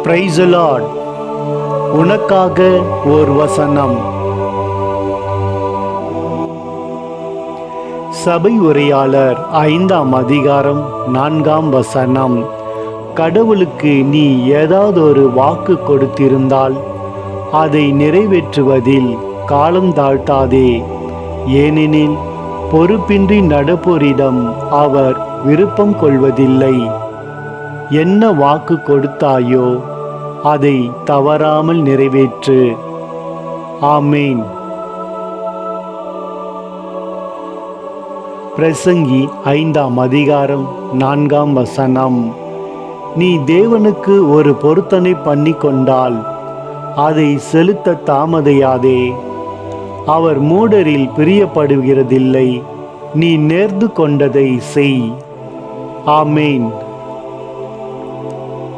Praise the Lord. உனக்காக ஓர் வசனம். சபை உரையாளர் 5ஆம் அதிகாரம் 4ஆம் வசனம். கடவுளுக்கு நீ ஏதாவது ஒரு வாக்கு கொடுத்திருந்தால் அதை நிறைவேற்றுவதில் காலம் தாழ்த்தாதே. ஏனெனில் பொறுப்பின்றி நடப்போரிடம் அவர் விருப்பம் கொள்வதில்லை. என்ன வாக்கு கொடுத்தாயோ அதை தவறாமல் நிறைவேற்று. ஆமேன். பிரசங்கி 5ஆம் அதிகாரம் 4ஆம் வசனம். நீ தேவனுக்கு ஒரு பொருத்தனை பண்ணி கொண்டால் அதை செலுத்த தாமதையாதே. அவர் மூடரில் பிரியப்படுகிறதில்லை. நீ நேர்ந்து கொண்டதை செய். ஆமேன்.